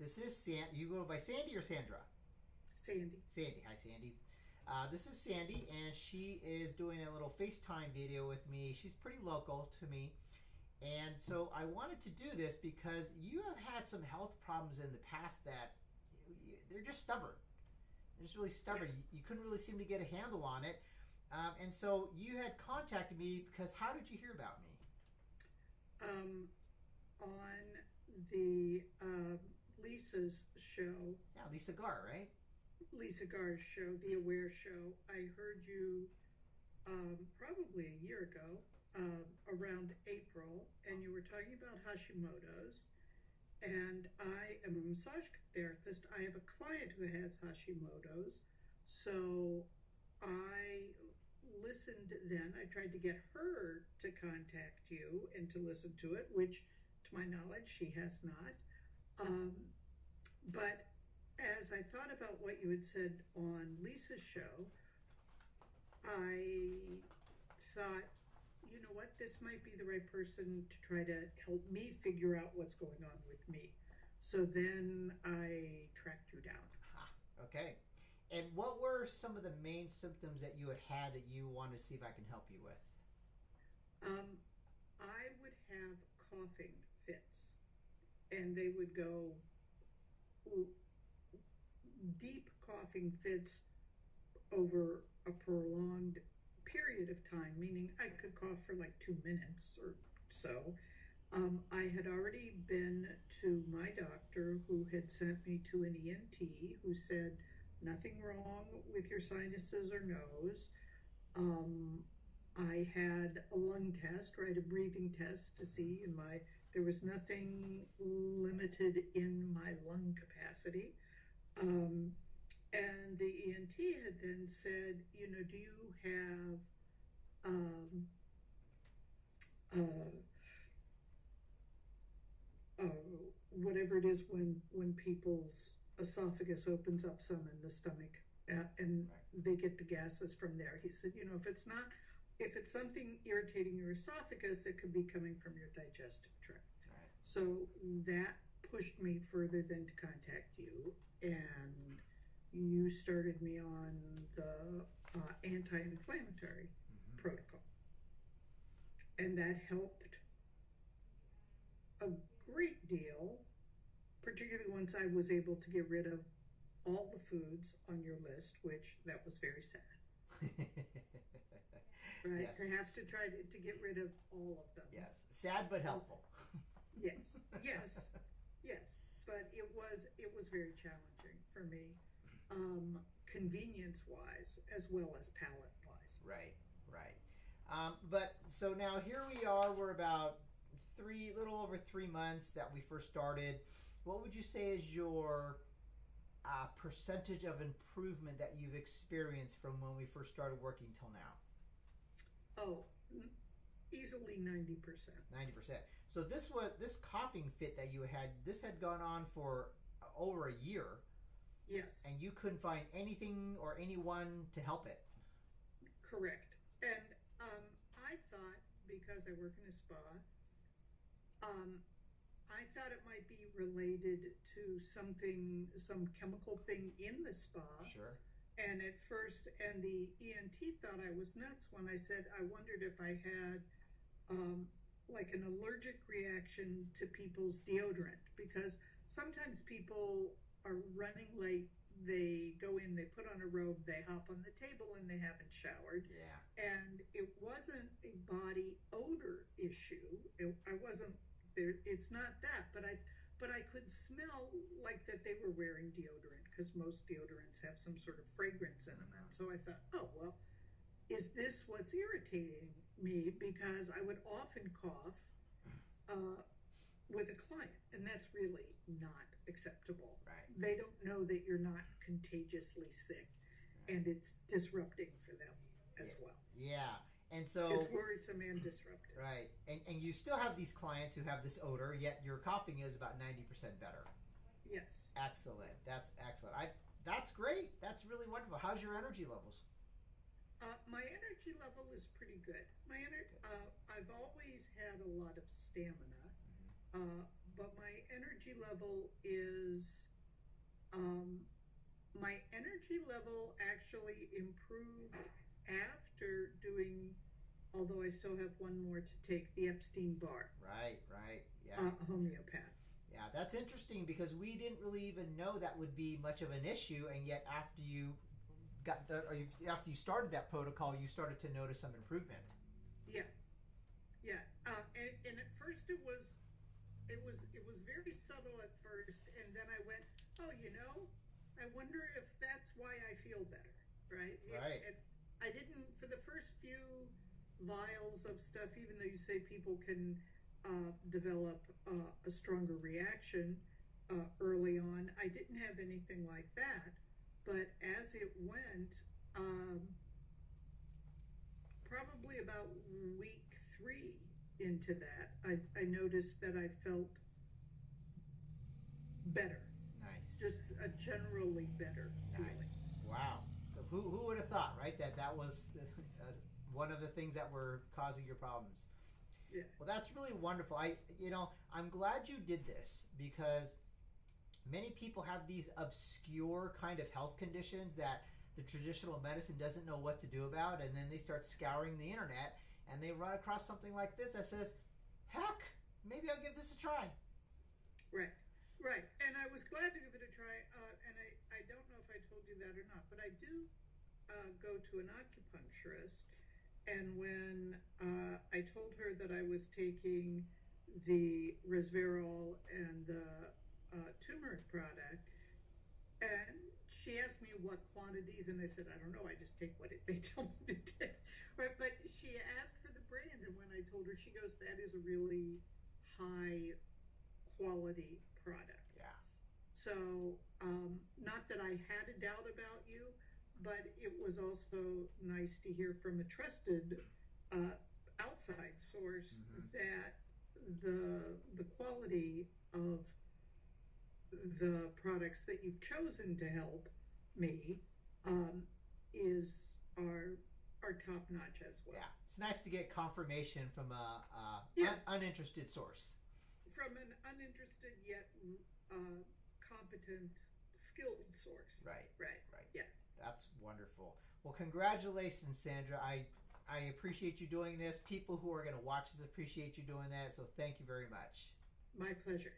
This is You go by Sandy or Sandra? Sandy. Sandy. Hi, Sandy. This is Sandy, and she is doing a little FaceTime video with me. She's pretty local to me. And so I wanted to do this because you have had some health problems in the past that they're just stubborn. They're just really stubborn. Yes. You couldn't really seem to get a handle on it. And so you had contacted me because how did you hear about me? On the Lisa's show, Yeah, Lisa Gar, right? Lisa Gar's show, The Aware Show, I heard you probably a year ago, around April, and you were talking about Hashimoto's. And I am a massage therapist. I have a client who has Hashimoto's. So I listened then. I tried to get her to contact you and to listen to it, which to my knowledge she has not. But as I thought about what you had said on Lisa's show, I thought, you know what, this might be the right person to try to help me figure out what's going on with me. So then I tracked you down. Okay. And what were some of the main symptoms that you had that you wanted to see if I can help you with? I would have coughing fits, and they would go deep coughing fits over a prolonged period of time, meaning I could cough for like 2 minutes or so. I had already been to my doctor, who had sent me to an ENT, who said nothing wrong with your sinuses or nose. I had a lung test, right, a breathing test to see there was nothing limited in my lung capacity. And the ENT had then said, do you have whatever it is when people's esophagus opens up some in the stomach, and Right. they get the gases from there. He said, if it's something irritating your esophagus, it could be coming from your digestive tract. Right. So that pushed me further than to contact you, and you started me on the anti-inflammatory protocol, and that helped a great deal, particularly once I was able to get rid of all the foods on your list, which that was very sad. Right? Yes. To have to try to get rid of all of them. Yes. Sad but helpful. Yes. But it was very challenging for me, convenience wise as well as palate wise. Right. But so now here we are. We're about little over 3 months that we first started. What would you say is your percentage of improvement that you've experienced from when we first started working till now? Oh, easily 90%. 90%. So this coughing fit that you had. This had gone on for over a year. Yes. And you couldn't find anything or anyone to help it. Correct. And I thought, because I work in a spa, I thought it might be related to some chemical thing in the spa. Sure. And the ENT thought I was nuts when I said I wondered if I had like an allergic reaction to people's deodorant, because sometimes people are running late, they go in, they put on a robe, they hop on the table, and they haven't showered. Yeah. And it wasn't a body odor issue. I wasn't there. It's not that, but I could smell like that they were wearing deodorant, because most deodorants have some sort of fragrance in them. And so I thought, oh, well, is this what's irritating me? Because I would often cough with a client, and that's really not acceptable. Right. They don't know that you're not contagiously sick, and it's disrupting for them as well. Yeah. And so it's worrisome and disruptive. Right. And you still have these clients who have this odor, yet your coughing is about 90% better. Yes. Excellent. That's excellent. That's great. That's really wonderful. How's your energy levels? My energy level is pretty good. I've always had a lot of stamina, but my energy energy level is, my energy level actually improved after doing, although I still have one more to take, the Epstein-Barr, Right. Yeah. homeopath. Yeah, that's interesting because we didn't really even know that would be much of an issue, and yet after you after you started that protocol, you started to notice some improvement. Yeah, yeah. And at first it was very subtle at first, and then I went, oh, I wonder if that's why I feel better, right? Right. I didn't, for the first few vials of stuff, even though you say people can develop a stronger reaction early on, I didn't have anything like that. But as it went, probably about week 3 into that, I noticed that I felt better. Nice. Just a generally better feeling. Nice. Wow. So who would have thought, right? That was one of the things that were causing your problems. Yeah. Well, that's really wonderful. I'm glad you did this because many people have these obscure kind of health conditions that the traditional medicine doesn't know what to do about, and then they start scouring the internet and they run across something like this that says, heck, maybe I'll give this a try. Right. And I was glad to give it a try, and I don't know if I told you that or not, but I do go to an acupuncturist, and when I told her that I was taking the resveratrol and the turmeric product, and she asked me what quantities, and I said, I don't know, I just take what they tell me to take. But she asked for the brand, and when I told her, she goes, that is a really high quality product. Yeah. So, not that I had a doubt about you, but it was also nice to hear from a trusted outside source that the quality of the products that you've chosen to help me are top notch as well. Yeah, it's nice to get confirmation from a uninterested source. From an uninterested yet competent, skilled source. Right. Yeah. That's wonderful. Well, congratulations, Sandra. I appreciate you doing this. People who are going to watch this appreciate you doing that. So thank you very much. My pleasure.